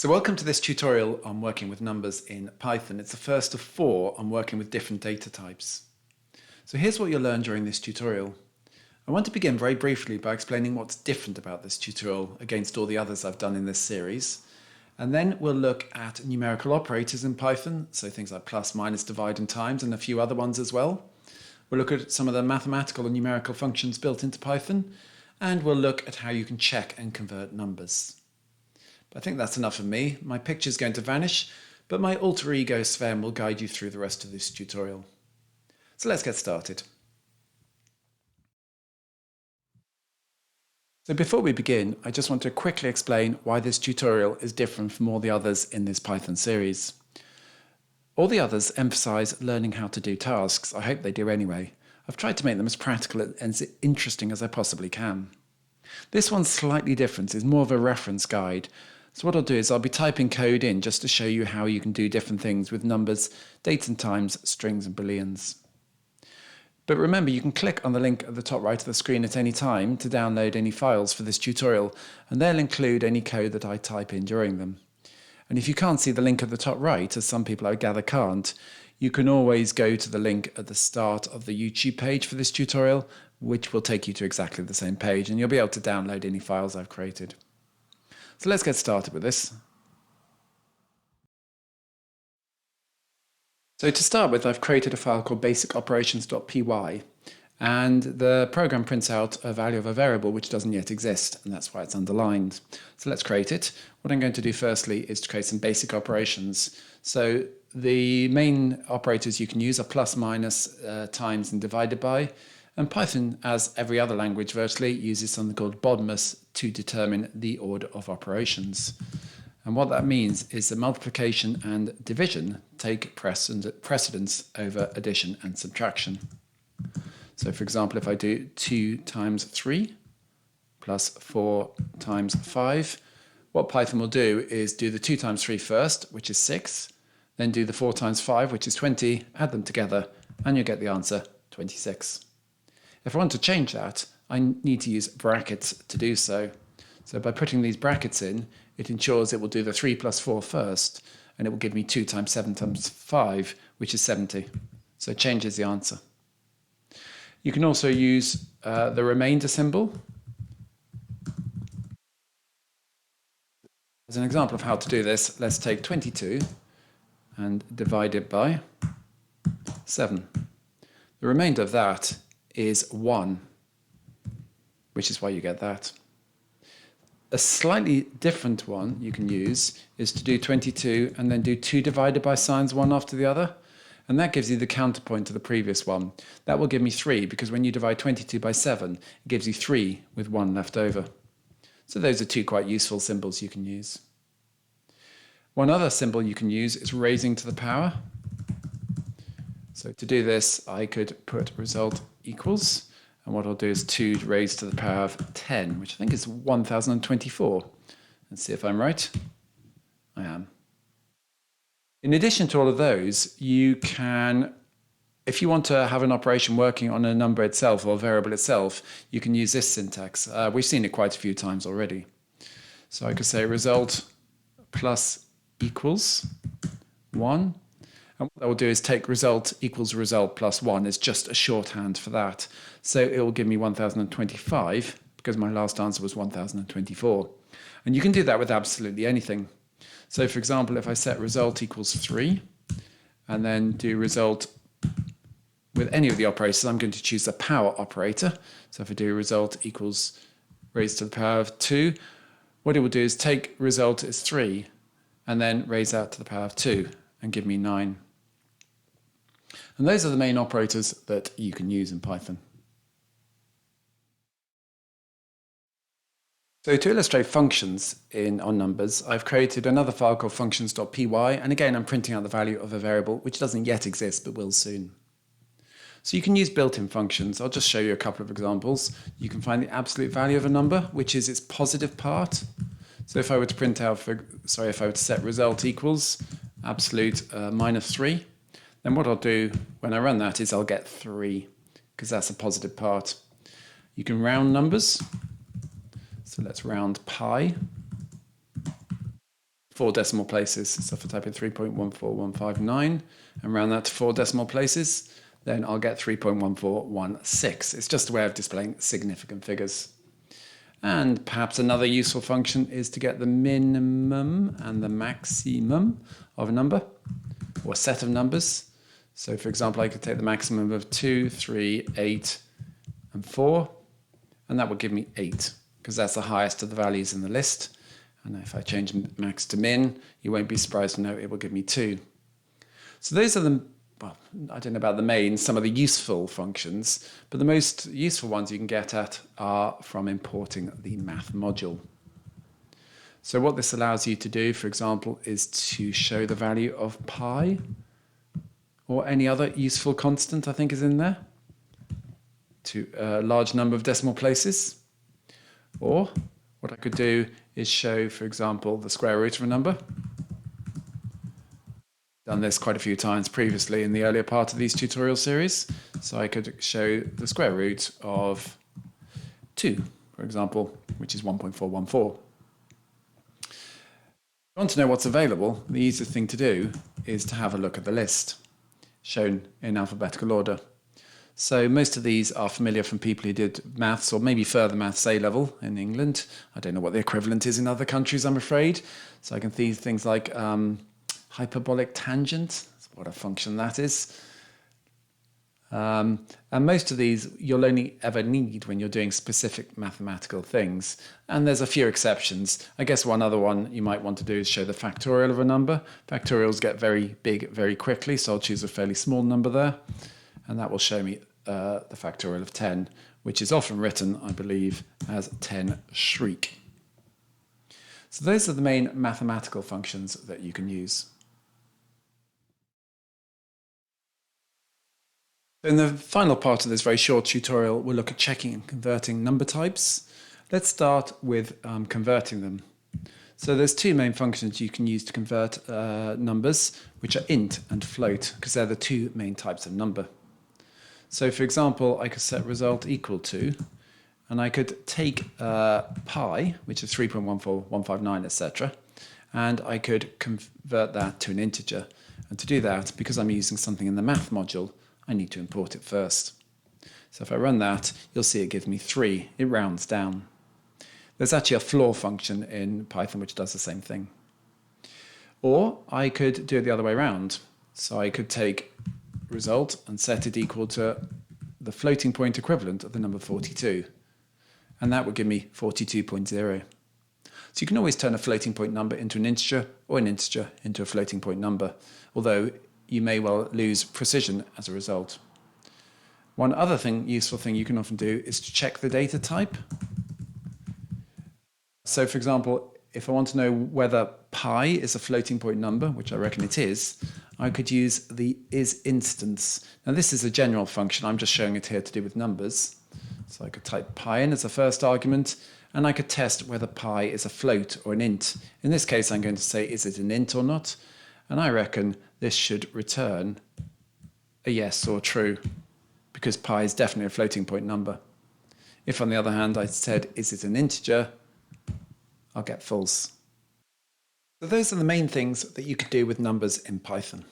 So welcome to this tutorial on working with numbers in Python. It's the first of 4 on working with different data types. So here's what you'll learn during this tutorial. I want to begin very briefly by explaining what's different about this tutorial against all the others I've done in this series. And then we'll look at numerical operators in Python, so things like plus, minus, divide and times, and a few other ones as well. We'll look at some of the mathematical and numerical functions built into Python, and we'll look at how you can check and convert numbers. I think that's enough of me. My picture's going to vanish, but my alter ego Sven will guide you through the rest of this tutorial. So let's get started. So before we begin, I just want to quickly explain why this tutorial is different from all the others in this Python series. All the others emphasize learning how to do tasks. I hope they do anyway. I've tried to make them as practical and as interesting as I possibly can. This one's slightly different. It's more of a reference guide. So what I'll do is I'll be typing code in just to show you how you can do different things with numbers, dates and times, strings and booleans. But remember, you can click on the link at the top right of the screen at any time to download any files for this tutorial, and they'll include any code that I type in during them. And if you can't see the link at the top right, as some people I gather can't, you can always go to the link at the start of the YouTube page for this tutorial, which will take you to exactly the same page, and you'll be able to download any files I've created. So let's get started with this. So to start with, I've created a file called basicoperations.py, and the program prints out a value of a variable which doesn't yet exist, and that's why it's underlined. So let's create it. What I'm going to do firstly is to create some basic operations. So the main operators you can use are plus, minus, times and divided by. And Python, as every other language virtually, uses something called BODMAS to determine the order of operations. And what that means is that multiplication and division take precedence over addition and subtraction. So for example, if I do 2 times 3 plus 4 times 5, what Python will do is do the 2 times 3 first, which is 6, then do the 4 times 5, which is 20, add them together, and you'll get the answer 26. If I want to change that, I need to use brackets to do so. So by putting these brackets in, it ensures it will do the 3 plus 4 first, and it will give me 2 times 7 times 5, which is 70. So it changes the answer. You can also use the remainder symbol. As an example of how to do this, let's take 22 and divide it by 7. The remainder of that is 1, which is why you get that. A slightly different one you can use is to do 22 and then do 2 divided by signs one after the other, and that gives you the counterpoint to the previous one. That will give me 3, because when you divide 22 by 7, it gives you 3 with 1 left over. So those are 2 quite useful symbols you can use. One other symbol you can use is raising to the power. So to do this, I could put result equals, and what I'll do is 2 raised to the power of 10, which I think is 1024. Let's see if I'm right. I am. In addition to all of those, you can, if you want to have an operation working on a number itself or a variable itself, you can use this syntax. We've seen it quite a few times already. So I could say result plus equals 1. And what that will do is take result equals result plus 1. It's just a shorthand for that. So it will give me 1025 because my last answer was 1024. And you can do that with absolutely anything. So for example, if I set result equals 3 and then do result with any of the operators, I'm going to choose the power operator. So if I do result equals raised to the power of 2, what it will do is take result as 3 and then raise that to the power of 2 and give me 9. And those are the main operators that you can use in Python. So to illustrate functions on numbers, I've created another file called functions.py, and again I'm printing out the value of a variable which doesn't yet exist but will soon. So you can use built-in functions. I'll just show you a couple of examples. You can find the absolute value of a number, which is its positive part. So if I were to print out, if I were to set result equals absolute minus 3, then what I'll do when I run that is I'll get 3, because that's a positive part. You can round numbers. So let's round pi. 4 decimal places. So if I type in 3.14159 and round that to 4 decimal places, then I'll get 3.1416. It's just a way of displaying significant figures. And perhaps another useful function is to get the minimum and the maximum of a number or a set of numbers. So for example, I could take the maximum of 2, 3, 8, and 4, and that would give me 8, because that's the highest of the values in the list. And if I change max to min, you won't be surprised to know it will give me 2. So those are the, well, I don't know about the main, some of the useful functions, but the most useful ones you can get at are from importing the math module. So what this allows you to do, for example, is to show the value of pi or any other useful constant I think is in there to a large number of decimal places. Or what I could do is show, for example, the square root of a number. Done this quite a few times previously in the earlier part of these tutorial series. So I could show the square root of 2, for example, which is 1.414. If you want to know what's available, the easiest thing to do is to have a look at the list, shown in alphabetical order. So most of these are familiar from people who did maths or maybe further maths A-level in England. I don't know what the equivalent is in other countries, I'm afraid. So I can see things like hyperbolic tangent, what a function that is. And most of these you'll only ever need when you're doing specific mathematical things. And there's a few exceptions. I guess one other one you might want to do is show the factorial of a number. Factorials get very big very quickly, so I'll choose a fairly small number there. And that will show me the factorial of 10, which is often written, I believe, as 10 shriek. So those are the main mathematical functions that you can use. In the final part of this very short tutorial, we'll look at checking and converting number types. Let's start with converting them. So there's two main functions you can use to convert numbers, which are int and float, because they're the two main types of number. So for example, I could set result equal to, and I could take pi, which is 3.14159, etc., and I could convert that to an integer. And to do that, because I'm using something in the math module, I need to import it first. So if I run that, you'll see it gives me 3. It rounds down. There's actually a floor function in Python which does the same thing. Or I could do it the other way around. So I could take result and set it equal to the floating point equivalent of the number 42. And that would give me 42.0. So you can always turn a floating point number into an integer or an integer into a floating point number, although you may well lose precision as a result. One other useful thing you can often do is to check the data type. So for example, if I want to know whether pi is a floating point number, which I reckon it is, I could use the isInstance. Now this is a general function, I'm just showing it here to do with numbers. So I could type pi in as a first argument, and I could test whether pi is a float or an int. In this case, I'm going to say, is it an int or not? And I reckon this should return a yes or true, because pi is definitely a floating point number. If, on the other hand, I said, is it an integer, I'll get false. So those are the main things that you could do with numbers in Python.